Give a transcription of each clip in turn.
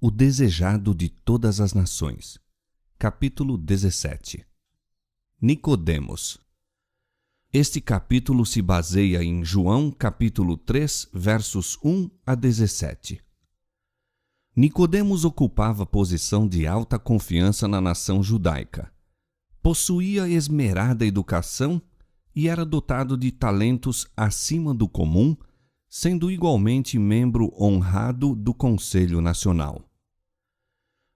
O desejado de todas as nações. Capítulo 17. Nicodemos. Este capítulo se baseia em João, capítulo 3, versos 1 a 17. Nicodemos ocupava posição de alta confiança na nação judaica. Possuía esmerada educação e era dotado de talentos acima do comum, sendo igualmente membro honrado do Conselho Nacional.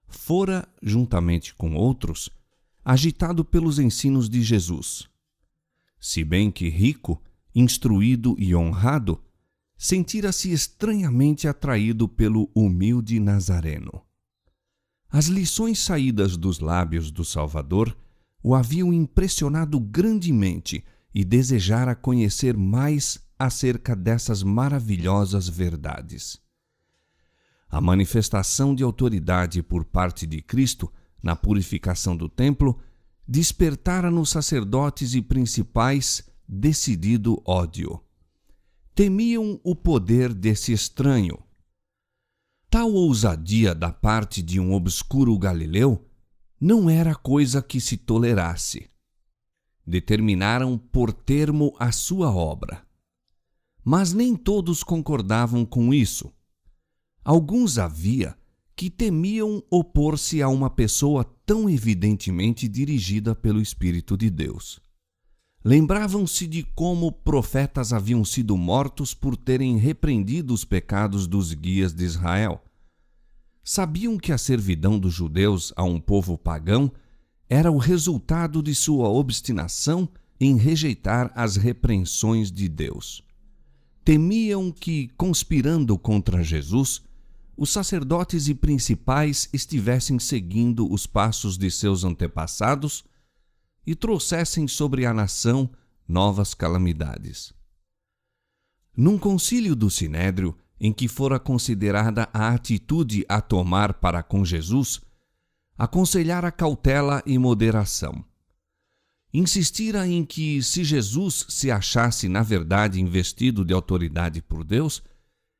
Fora, juntamente com outros, agitado pelos ensinos de Jesus. Se bem que rico, instruído e honrado, sentira-se estranhamente atraído pelo humilde Nazareno. As lições saídas dos lábios do Salvador o haviam impressionado grandemente e desejara conhecer mais acerca dessas maravilhosas verdades. A manifestação de autoridade por parte de Cristo na purificação do templo despertara nos sacerdotes e principais decidido ódio. Temiam o poder desse estranho. Tal ousadia da parte de um obscuro galileu não era coisa que se tolerasse. Determinaram pôr termo à sua obra. Mas nem todos concordavam com isso. Alguns havia que temiam opor-se a uma pessoa tão evidentemente dirigida pelo Espírito de Deus. Lembravam-se de como profetas haviam sido mortos por terem repreendido os pecados dos guias de Israel. Sabiam que a servidão dos judeus a um povo pagão era o resultado de sua obstinação em rejeitar as repreensões de Deus. Temiam que, conspirando contra Jesus, os sacerdotes e principais estivessem seguindo os passos de seus antepassados e trouxessem sobre a nação novas calamidades. Num concílio do Sinédrio, em que fora considerada a atitude a tomar para com Jesus, aconselhara cautela e moderação. Insistira em que, se Jesus se achasse na verdade investido de autoridade por Deus,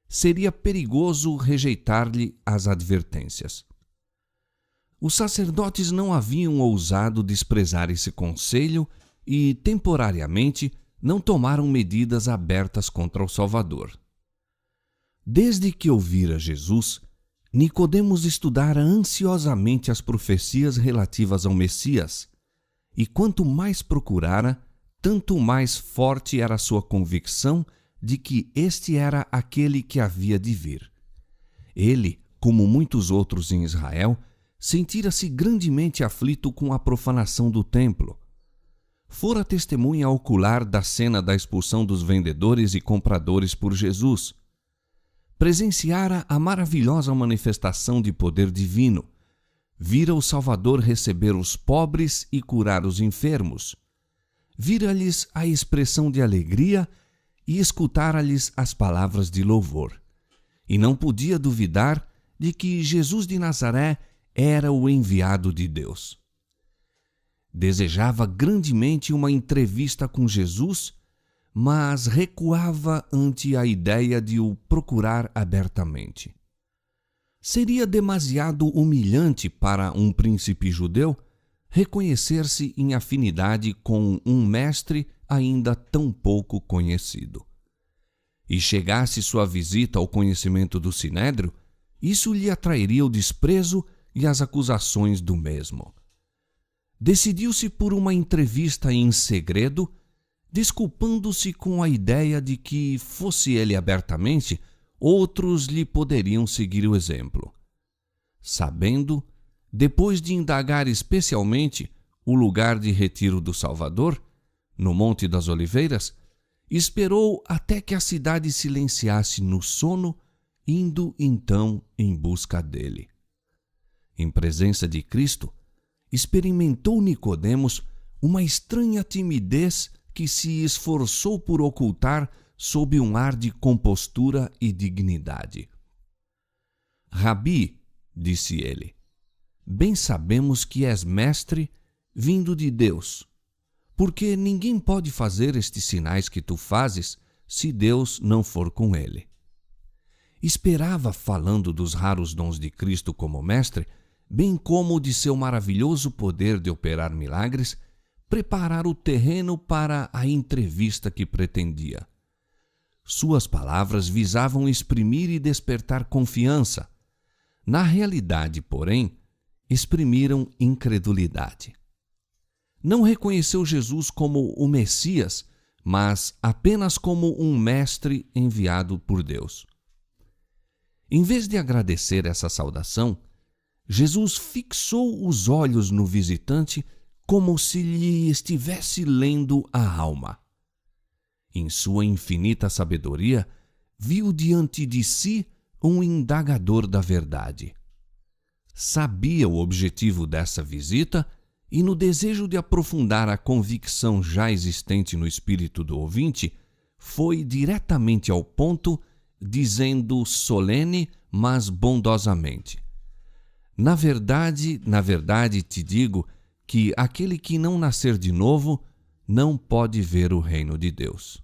seria perigoso rejeitar-lhe as advertências. Os sacerdotes não haviam ousado desprezar esse conselho e, temporariamente, não tomaram medidas abertas contra o Salvador. Desde que ouvira Jesus, Nicodemos estudara ansiosamente as profecias relativas ao Messias, e quanto mais procurara, tanto mais forte era a sua convicção de que este era aquele que havia de vir. Ele, como muitos outros em Israel, sentira-se grandemente aflito com a profanação do templo. Fora testemunha ocular da cena da expulsão dos vendedores e compradores por Jesus. Presenciara a maravilhosa manifestação de poder divino. Vira o Salvador receber os pobres e curar os enfermos. Vira-lhes a expressão de alegria e escutara-lhes as palavras de louvor. E não podia duvidar de que Jesus de Nazaré era o enviado de Deus. Desejava grandemente uma entrevista com Jesus, mas recuava ante a ideia de o procurar abertamente. Seria demasiado humilhante para um príncipe judeu reconhecer-se em afinidade com um mestre ainda tão pouco conhecido. E chegasse sua visita ao conhecimento do Sinédrio, isso lhe atrairia o desprezo e as acusações do mesmo. Decidiu-se por uma entrevista em segredo, desculpando-se com a ideia de que, fosse ele abertamente, outros lhe poderiam seguir o exemplo. Sabendo, depois de indagar especialmente o lugar de retiro do Salvador, no Monte das Oliveiras, esperou até que a cidade silenciasse no sono, indo então em busca dele. Em presença de Cristo, experimentou Nicodemos uma estranha timidez que se esforçou por ocultar sob um ar de compostura e dignidade. Rabi, disse ele, bem sabemos que és mestre vindo de Deus, porque ninguém pode fazer estes sinais que tu fazes se Deus não for com ele. Esperava, falando dos raros dons de Cristo como mestre, bem como de seu maravilhoso poder de operar milagres, preparar o terreno para a entrevista que pretendia. Suas palavras visavam exprimir e despertar confiança. Na realidade, porém, exprimiram incredulidade. Não reconheceu Jesus como o Messias, mas apenas como um mestre enviado por Deus. Em vez de agradecer essa saudação, Jesus fixou os olhos no visitante como se lhe estivesse lendo a alma. Em sua infinita sabedoria, viu diante de si um indagador da verdade. Sabia o objetivo dessa visita e, no desejo de aprofundar a convicção já existente no espírito do ouvinte, foi diretamente ao ponto, dizendo solene, mas bondosamente: na verdade te digo que aquele que não nascer de novo não pode ver o reino de Deus.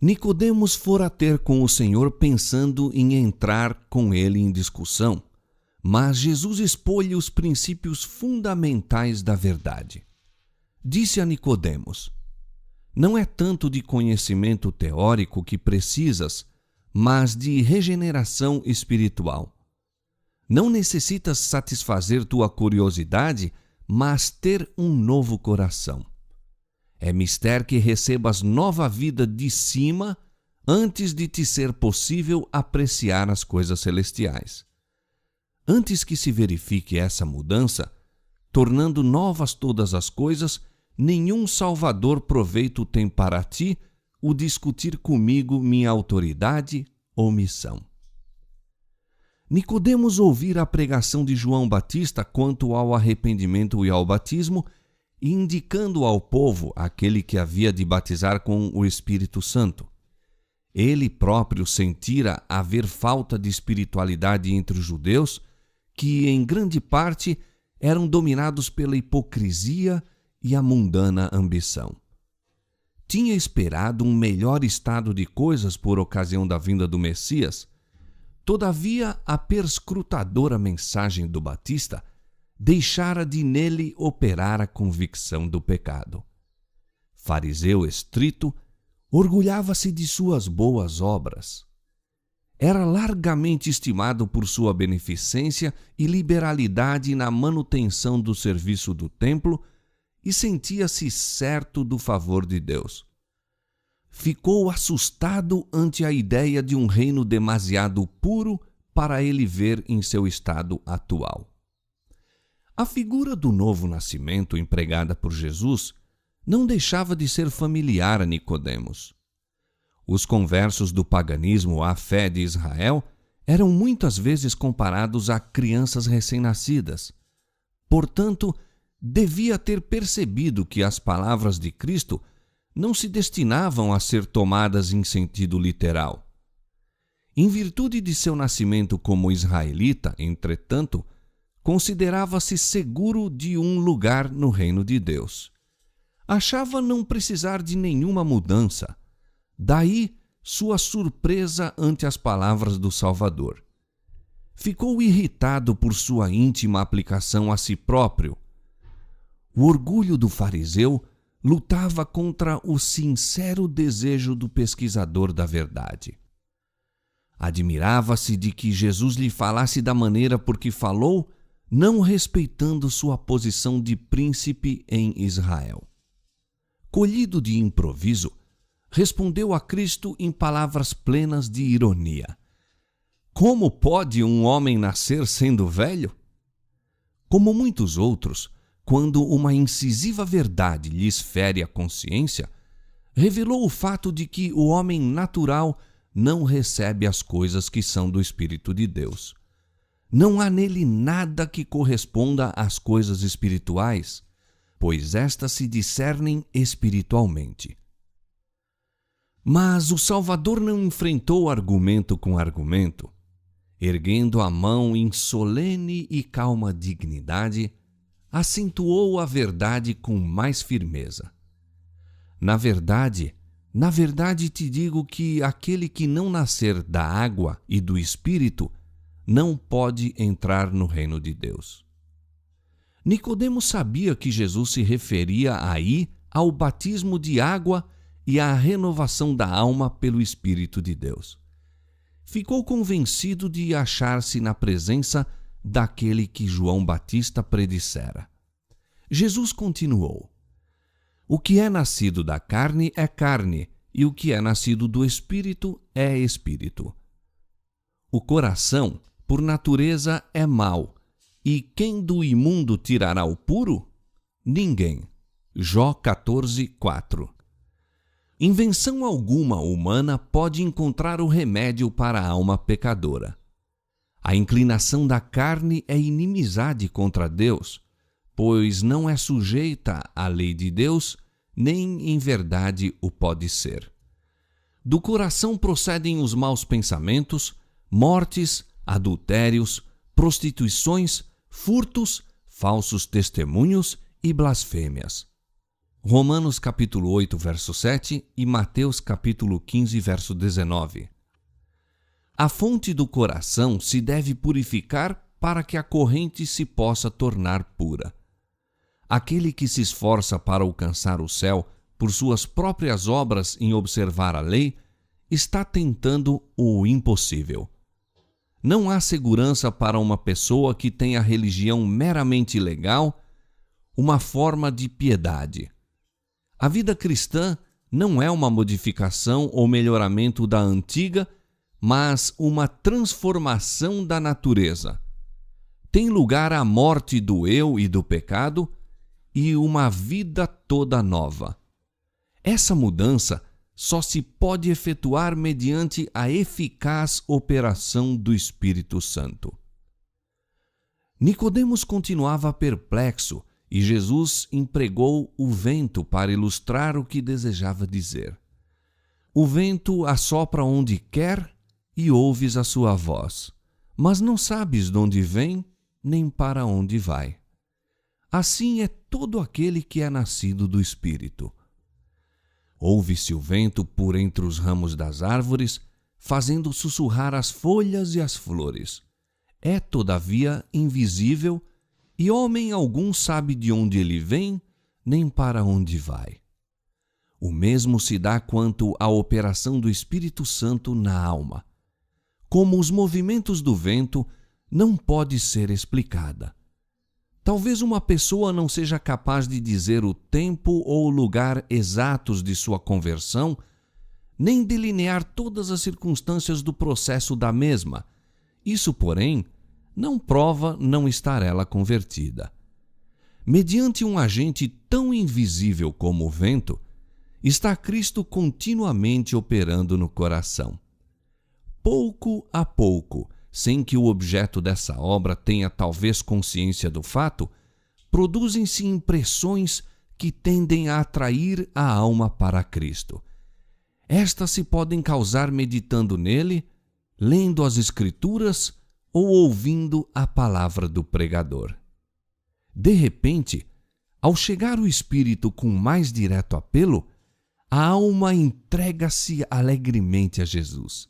Nicodemos fora ter com o Senhor pensando em entrar com ele em discussão, mas Jesus expôs-lhe os princípios fundamentais da verdade. Disse a Nicodemos: não é tanto de conhecimento teórico que precisas, mas de regeneração espiritual. Não necessitas satisfazer tua curiosidade, mas ter um novo coração. É mister que recebas nova vida de cima antes de te ser possível apreciar as coisas celestiais. Antes que se verifique essa mudança, tornando novas todas as coisas, nenhum salvador proveito tem para ti o discutir comigo minha autoridade ou missão. Nicodemos ouvira a pregação de João Batista quanto ao arrependimento e ao batismo, indicando ao povo aquele que havia de batizar com o Espírito Santo. Ele próprio sentira haver falta de espiritualidade entre os judeus, que em grande parte eram dominados pela hipocrisia e a mundana ambição. Tinha esperado um melhor estado de coisas por ocasião da vinda do Messias. Todavia, a perscrutadora mensagem do Batista deixara de nele operar a convicção do pecado. Fariseu estrito, orgulhava-se de suas boas obras. Era largamente estimado por sua beneficência e liberalidade na manutenção do serviço do templo e sentia-se certo do favor de Deus. Ficou assustado ante a ideia de um reino demasiado puro para ele ver em seu estado atual. A figura do novo nascimento empregada por Jesus não deixava de ser familiar a Nicodemos. Os conversos do paganismo à fé de Israel eram muitas vezes comparados a crianças recém-nascidas. Portanto, devia ter percebido que as palavras de Cristo não se destinavam a ser tomadas em sentido literal. Em virtude de seu nascimento como israelita, entretanto, considerava-se seguro de um lugar no reino de Deus. Achava não precisar de nenhuma mudança. Daí sua surpresa ante as palavras do Salvador. Ficou irritado por sua íntima aplicação a si próprio. O orgulho do fariseu lutava contra o sincero desejo do pesquisador da verdade. Admirava-se de que Jesus lhe falasse da maneira por que falou, não respeitando sua posição de príncipe em Israel. Colhido de improviso, respondeu a Cristo em palavras plenas de ironia: como pode um homem nascer sendo velho? Como muitos outros, quando uma incisiva verdade lhes fere a consciência, revelou o fato de que o homem natural não recebe as coisas que são do Espírito de Deus. Não há nele nada que corresponda às coisas espirituais, pois estas se discernem espiritualmente. Mas o Salvador não enfrentou argumento com argumento. Erguendo a mão em solene e calma dignidade, acentuou a verdade com mais firmeza. Na verdade, Na verdade te digo que aquele que não nascer da água e do Espírito não pode entrar no reino de Deus. Nicodemos sabia que Jesus se referia aí ao batismo de água e à renovação da alma pelo Espírito de Deus. Ficou convencido de achar-se na presença daquele que João Batista predissera. Jesus continuou: o que é nascido da carne é carne, e o que é nascido do Espírito é Espírito. O coração, por natureza, é mau, e quem do imundo tirará o puro? Ninguém. Jó 14:4. Invenção alguma humana pode encontrar o remédio para a alma pecadora. A inclinação da carne é inimizade contra Deus, pois não é sujeita à lei de Deus, nem em verdade o pode ser. Do coração procedem os maus pensamentos, mortes, adultérios, prostituições, furtos, falsos testemunhos e blasfêmias. Romanos capítulo 8, verso 7 e Mateus capítulo 15, verso 19. A fonte do coração se deve purificar para que a corrente se possa tornar pura. Aquele que se esforça para alcançar o céu por suas próprias obras em observar a lei, está tentando o impossível. Não há segurança para uma pessoa que tem a religião meramente legal, uma forma de piedade. A vida cristã não é uma modificação ou melhoramento da antiga, mas uma transformação da natureza. Tem lugar a morte do eu e do pecado e uma vida toda nova. Essa mudança só se pode efetuar mediante a eficaz operação do Espírito Santo. Nicodemos continuava perplexo e Jesus empregou o vento para ilustrar o que desejava dizer. O vento assopra onde quer e ouves a sua voz, mas não sabes de onde vem nem para onde vai. Assim é todo aquele que é nascido do Espírito. Ouve-se o vento por entre os ramos das árvores, fazendo sussurrar as folhas e as flores. É, todavia, invisível, e homem algum sabe de onde ele vem, nem para onde vai. O mesmo se dá quanto à operação do Espírito Santo na alma. Como os movimentos do vento, não pode ser explicada. Talvez uma pessoa não seja capaz de dizer o tempo ou o lugar exatos de sua conversão, nem delinear todas as circunstâncias do processo da mesma. Isso, porém, não prova não estar ela convertida. Mediante um agente tão invisível como o vento, está Cristo continuamente operando no coração. Pouco a pouco, sem que o objeto dessa obra tenha talvez consciência do fato, produzem-se impressões que tendem a atrair a alma para Cristo. Estas se podem causar meditando nele, lendo as Escrituras ou ouvindo a palavra do pregador. De repente, ao chegar o Espírito com mais direto apelo, a alma entrega-se alegremente a Jesus.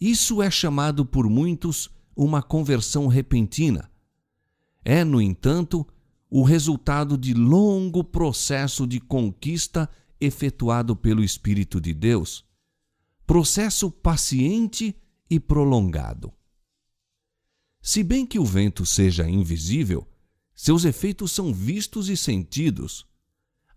Isso é chamado por muitos uma conversão repentina. É, no entanto, o resultado de longo processo de conquista efetuado pelo Espírito de Deus, processo paciente e prolongado. Se bem que o vento seja invisível, seus efeitos são vistos e sentidos.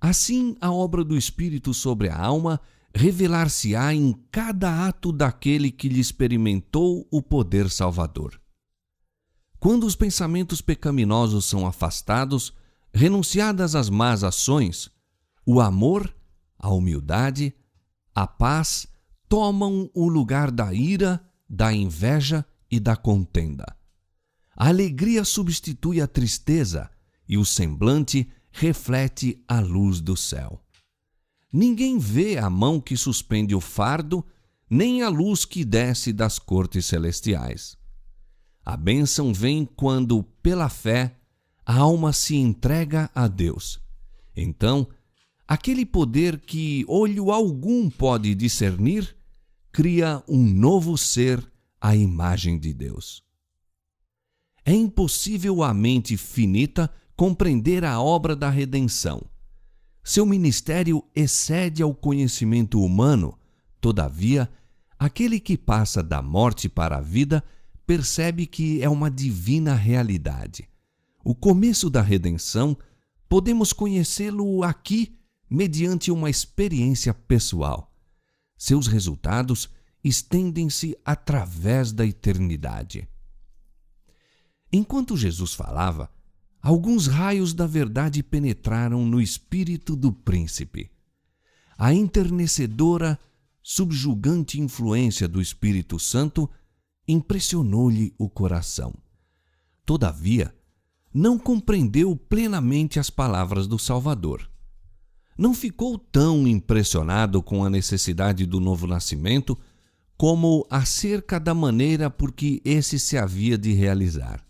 Assim, a obra do Espírito sobre a alma revelar-se-á em cada ato daquele que lhe experimentou o poder salvador. Quando os pensamentos pecaminosos são afastados, renunciadas as más ações, o amor, a humildade, a paz tomam o lugar da ira, da inveja e da contenda. A alegria substitui a tristeza e o semblante reflete a luz do céu. Ninguém vê a mão que suspende o fardo, nem a luz que desce das cortes celestiais. A bênção vem quando, pela fé, a alma se entrega a Deus. Então, aquele poder que olho algum pode discernir, cria um novo ser à imagem de Deus. É impossível à mente finita compreender a obra da redenção. Seu ministério excede ao conhecimento humano, todavia, aquele que passa da morte para a vida percebe que é uma divina realidade. O começo da redenção podemos conhecê-lo aqui mediante uma experiência pessoal. Seus resultados estendem-se através da eternidade. Enquanto Jesus falava, alguns raios da verdade penetraram no espírito do príncipe. A enternecedora, subjugante influência do Espírito Santo impressionou-lhe o coração. Todavia, não compreendeu plenamente as palavras do Salvador. Não ficou tão impressionado com a necessidade do novo nascimento como acerca da maneira por que esse se havia de realizar.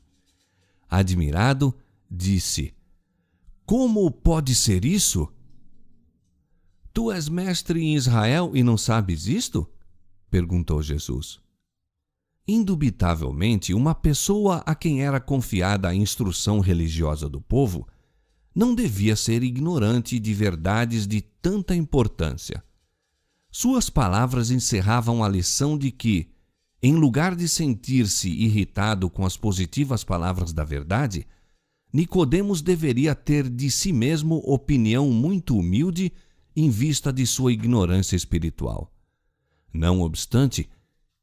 Admirado, disse: "Como pode ser isso? Tu és mestre em Israel e não sabes isto?" perguntou Jesus. Indubitavelmente, uma pessoa a quem era confiada a instrução religiosa do povo não devia ser ignorante de verdades de tanta importância. Suas palavras encerravam a lição de que, em lugar de sentir-se irritado com as positivas palavras da verdade, Nicodemos deveria ter de si mesmo opinião muito humilde em vista de sua ignorância espiritual. Não obstante,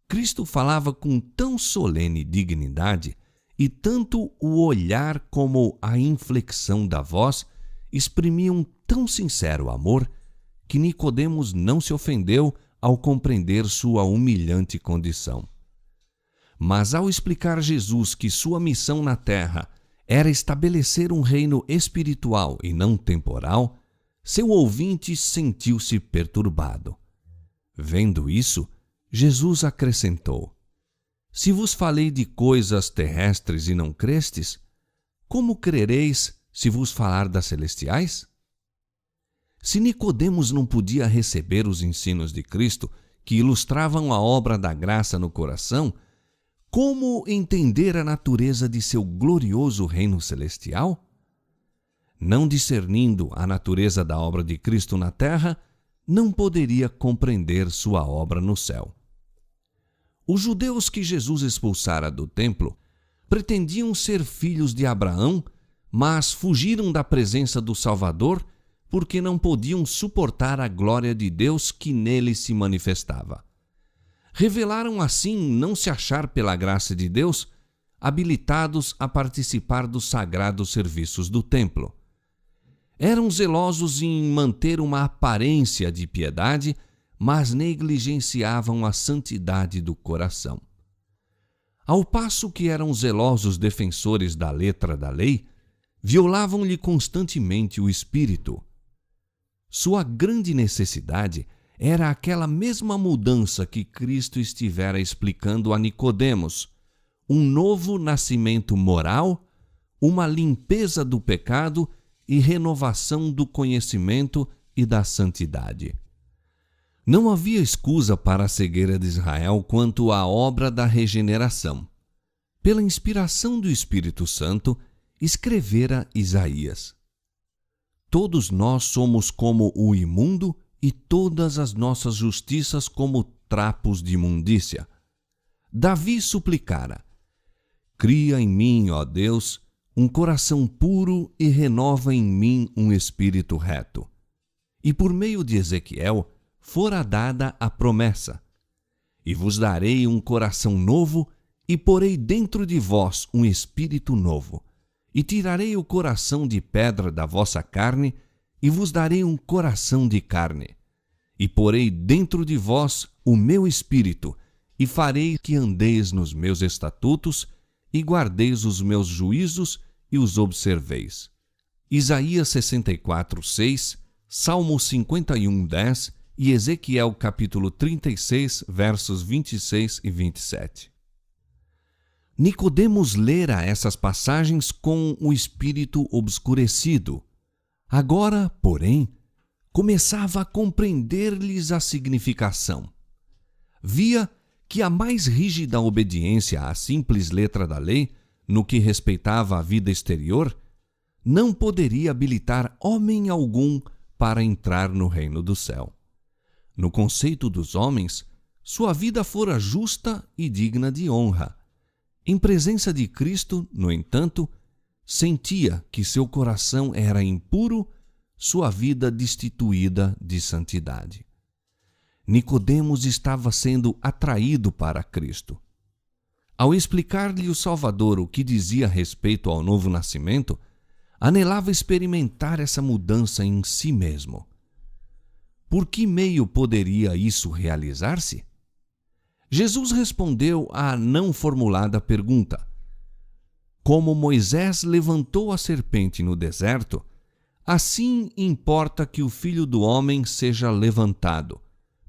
Cristo falava com tão solene dignidade e tanto o olhar como a inflexão da voz exprimiam tão sincero amor que Nicodemos não se ofendeu ao compreender sua humilhante condição. Mas ao explicar Jesus que sua missão na terra era estabelecer um reino espiritual e não temporal, seu ouvinte sentiu-se perturbado. Vendo isso, Jesus acrescentou: "Se vos falei de coisas terrestres e não crestes, como crereis se vos falar das celestiais?" Se Nicodemos não podia receber os ensinos de Cristo, que ilustravam a obra da graça no coração, como entender a natureza de seu glorioso reino celestial? Não discernindo a natureza da obra de Cristo na terra, não poderia compreender sua obra no céu. Os judeus que Jesus expulsara do templo pretendiam ser filhos de Abraão, mas fugiram da presença do Salvador porque não podiam suportar a glória de Deus que nele se manifestava. Revelaram assim não se achar pela graça de Deus habilitados a participar dos sagrados serviços do templo. Eram zelosos em manter uma aparência de piedade, mas negligenciavam a santidade do coração. Ao passo que eram zelosos defensores da letra da lei, violavam-lhe constantemente o espírito. Sua grande necessidade era aquela mesma mudança que Cristo estivera explicando a Nicodemos, um novo nascimento moral, uma limpeza do pecado e renovação do conhecimento e da santidade. Não havia escusa para a cegueira de Israel quanto à obra da regeneração. Pela inspiração do Espírito Santo, escrevera Isaías: "Todos nós somos como o imundo e todas as nossas justiças como trapos de imundícia." Davi suplicara: "Cria em mim, ó Deus, um coração puro e renova em mim um espírito reto." E por meio de Ezequiel fora dada a promessa: "E vos darei um coração novo e porei dentro de vós um espírito novo. E tirarei o coração de pedra da vossa carne e vos darei um coração de carne. E porei dentro de vós o meu espírito e farei que andeis nos meus estatutos e guardeis os meus juízos e os observeis." Isaías 64:6, Salmo 51:10 e Ezequiel capítulo 36, versos 26 e 27. Nicodemos lera essas passagens com o espírito obscurecido. Agora, porém, começava a compreender-lhes a significação. Via que a mais rígida obediência à simples letra da lei, no que respeitava à vida exterior, não poderia habilitar homem algum para entrar no reino do céu. No conceito dos homens, sua vida fora justa e digna de honra. Em presença de Cristo, no entanto, sentia que seu coração era impuro, sua vida destituída de santidade. Nicodemos estava sendo atraído para Cristo. Ao explicar-lhe o Salvador o que dizia a respeito ao novo nascimento, anelava experimentar essa mudança em si mesmo. Por que meio poderia isso realizar-se? Jesus respondeu à não formulada pergunta. Como Moisés levantou a serpente no deserto, assim importa que o Filho do Homem seja levantado,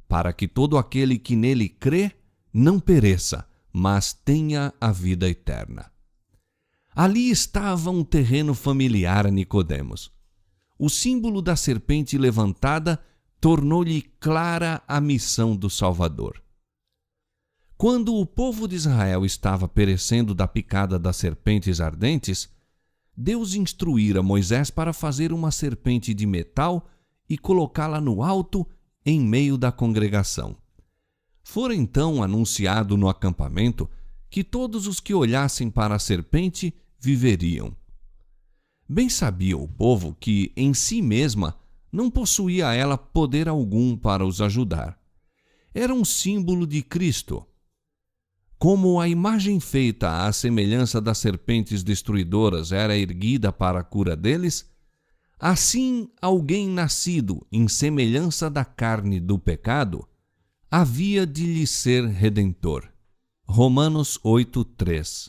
para que todo aquele que nele crê não pereça, mas tenha a vida eterna. Ali estava um terreno familiar a Nicodemos. O símbolo da serpente levantada tornou-lhe clara a missão do Salvador. Quando o povo de Israel estava perecendo da picada das serpentes ardentes, Deus instruíra Moisés para fazer uma serpente de metal e colocá-la no alto em meio da congregação. Fora então anunciado no acampamento que todos os que olhassem para a serpente viveriam. Bem sabia o povo que, em si mesma, não possuía ela poder algum para os ajudar. Era um símbolo de Cristo. Como a imagem feita à semelhança das serpentes destruidoras era erguida para a cura deles, assim alguém nascido em semelhança da carne do pecado havia de lhe ser redentor. Romanos 8:3.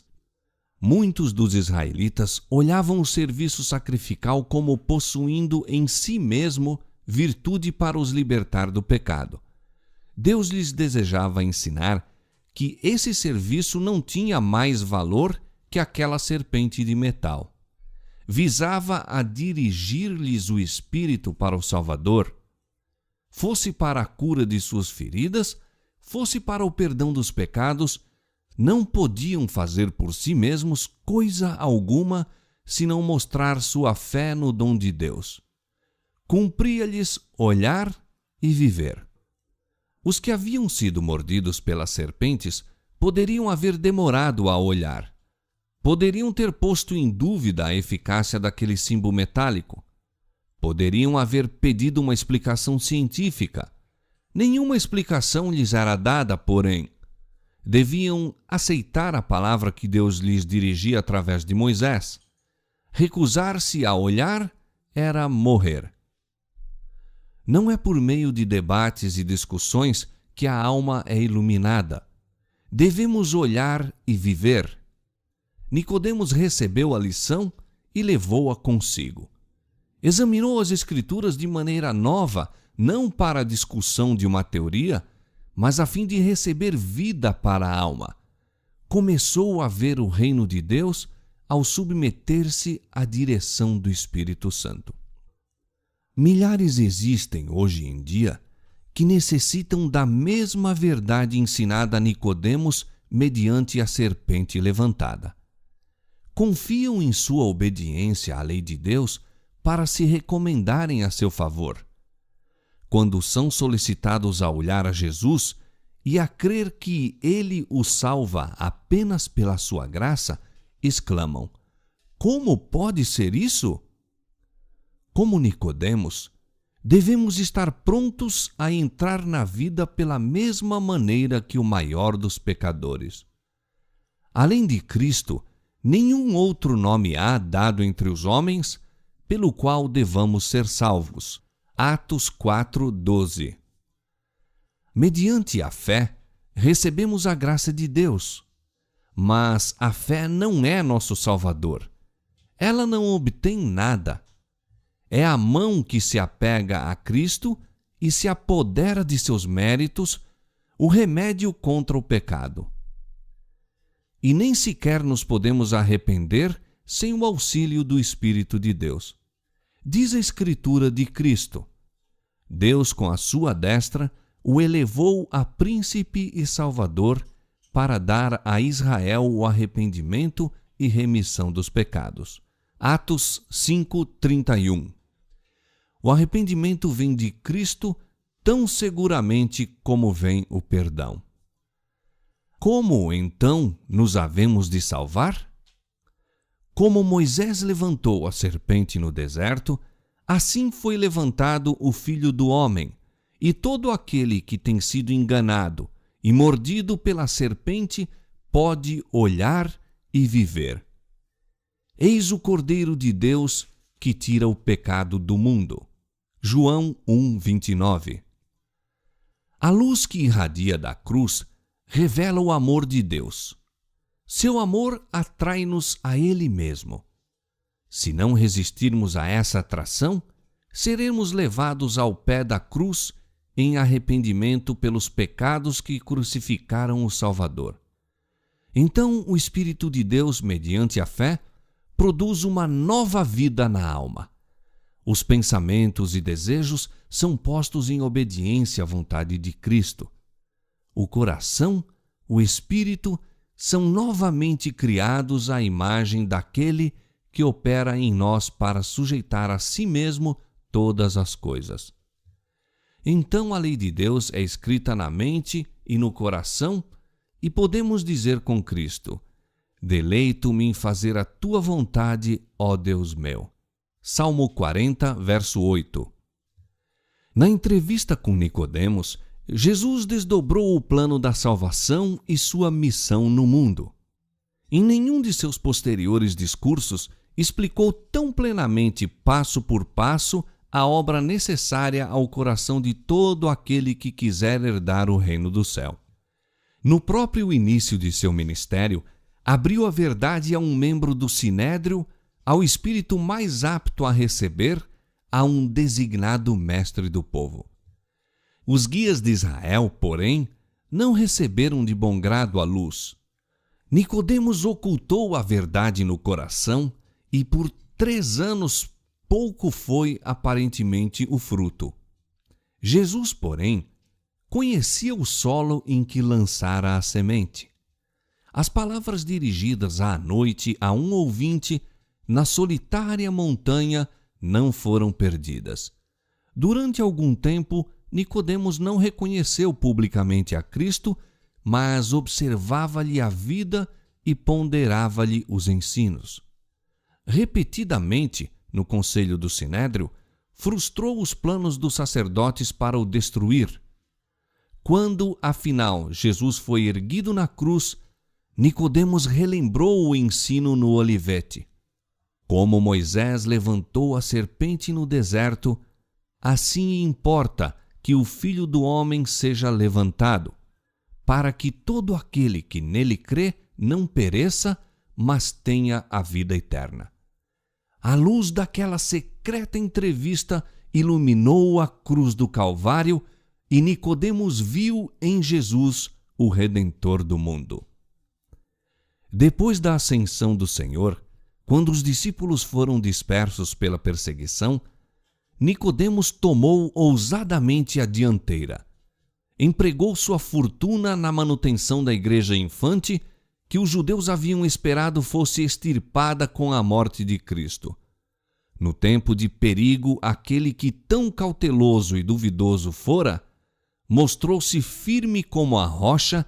Muitos dos israelitas olhavam o serviço sacrificial como possuindo em si mesmo virtude para os libertar do pecado. Deus lhes desejava ensinar que esse serviço não tinha mais valor que aquela serpente de metal. Visava a dirigir-lhes o Espírito para o Salvador, fosse para a cura de suas feridas, fosse para o perdão dos pecados. Não podiam fazer por si mesmos coisa alguma senão mostrar sua fé no dom de Deus. Cumpria-lhes olhar e viver. Os que haviam sido mordidos pelas serpentes poderiam haver demorado a olhar. Poderiam ter posto em dúvida a eficácia daquele símbolo metálico. Poderiam haver pedido uma explicação científica. Nenhuma explicação lhes era dada, porém, deviam aceitar a palavra que Deus lhes dirigia através de Moisés. Recusar-se a olhar era morrer. Não é por meio de debates e discussões que a alma é iluminada. Devemos olhar e viver. Nicodemos recebeu a lição e levou-a consigo. Examinou as Escrituras de maneira nova, não para a discussão de uma teoria, mas a fim de receber vida para a alma. Começou a ver o reino de Deus ao submeter-se à direção do Espírito Santo. Milhares existem hoje em dia que necessitam da mesma verdade ensinada a Nicodemos mediante a serpente levantada. Confiam em sua obediência à lei de Deus para se recomendarem a seu favor. Quando são solicitados a olhar a Jesus e a crer que Ele os salva apenas pela sua graça, exclamam: "Como pode ser isso?" Como Nicodemos, devemos estar prontos a entrar na vida pela mesma maneira que o maior dos pecadores. Além de Cristo, nenhum outro nome há dado entre os homens pelo qual devamos ser salvos. Atos 4:12. Mediante a fé, recebemos a graça de Deus. Mas a fé não é nosso Salvador. Ela não obtém nada. É a mão que se apega a Cristo e se apodera de seus méritos, o remédio contra o pecado. E nem sequer nos podemos arrepender sem o auxílio do Espírito de Deus. Diz a Escritura de Cristo: Deus, com a sua destra, o elevou a príncipe e salvador para dar a Israel o arrependimento e remissão dos pecados. Atos 5:31. O arrependimento vem de Cristo tão seguramente como vem o perdão. Como, então, nos havemos de salvar? Como Moisés levantou a serpente no deserto, assim foi levantado o Filho do Homem, e todo aquele que tem sido enganado e mordido pela serpente pode olhar e viver. Eis o Cordeiro de Deus que tira o pecado do mundo. João 1:29. A luz que irradia da cruz revela o amor de Deus. Seu amor atrai-nos a Ele mesmo. Se não resistirmos a essa atração, seremos levados ao pé da cruz em arrependimento pelos pecados que crucificaram o Salvador. Então, o Espírito de Deus, mediante a fé, produz uma nova vida na alma. Os pensamentos e desejos são postos em obediência à vontade de Cristo. O coração, o espírito, são novamente criados à imagem daquele que opera em nós para sujeitar a si mesmo todas as coisas. Então a lei de Deus é escrita na mente e no coração, e podemos dizer com Cristo: deleito-me em fazer a tua vontade, ó Deus meu. Salmo 40, verso 8. Na entrevista com Nicodemos, Jesus desdobrou o plano da salvação e sua missão no mundo. Em nenhum de seus posteriores discursos explicou tão plenamente, passo por passo, a obra necessária ao coração de todo aquele que quiser herdar o reino do céu. No próprio início de seu ministério, abriu a verdade a um membro do Sinédrio, ao espírito mais apto a receber, a um designado mestre do povo. Os guias de Israel, porém, não receberam de bom grado a luz. Nicodemos ocultou a verdade no coração e por 3 anos pouco foi aparentemente o fruto. Jesus, porém, conhecia o solo em que lançara a semente. As palavras dirigidas à noite a um ouvinte na solitária montanha não foram perdidas. Durante algum tempo, Nicodemos não reconheceu publicamente a Cristo, mas observava-lhe a vida e ponderava-lhe os ensinos. Repetidamente, no conselho do Sinédrio, frustrou os planos dos sacerdotes para o destruir. Quando, afinal, Jesus foi erguido na cruz, Nicodemos relembrou o ensino no olivete. Como Moisés levantou a serpente no deserto, assim importa que o Filho do Homem seja levantado, para que todo aquele que nele crê não pereça, mas tenha a vida eterna. A luz daquela secreta entrevista iluminou a cruz do Calvário e Nicodemos viu em Jesus o Redentor do mundo. Depois da ascensão do Senhor, quando os discípulos foram dispersos pela perseguição, Nicodemos tomou ousadamente a dianteira. Empregou sua fortuna na manutenção da igreja infante, que os judeus haviam esperado fosse extirpada com a morte de Cristo. No tempo de perigo, aquele que tão cauteloso e duvidoso fora, mostrou-se firme como a rocha,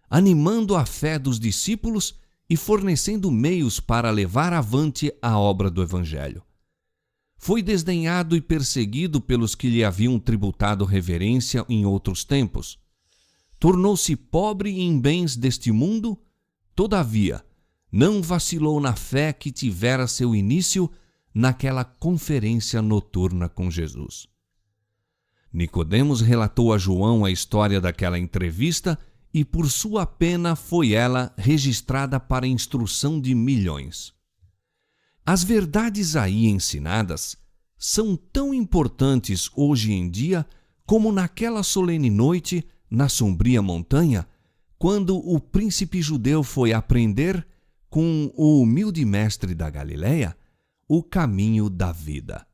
animando a fé dos discípulos e fornecendo meios para levar avante a obra do Evangelho. Foi desdenhado e perseguido pelos que lhe haviam tributado reverência em outros tempos. Tornou-se pobre em bens deste mundo, todavia, não vacilou na fé que tivera seu início naquela conferência noturna com Jesus. Nicodemos relatou a João a história daquela entrevista e por sua pena foi ela registrada para instrução de milhões. As verdades aí ensinadas são tão importantes hoje em dia como naquela solene noite na sombria montanha, quando o príncipe judeu foi aprender com o humilde mestre da Galileia o caminho da vida.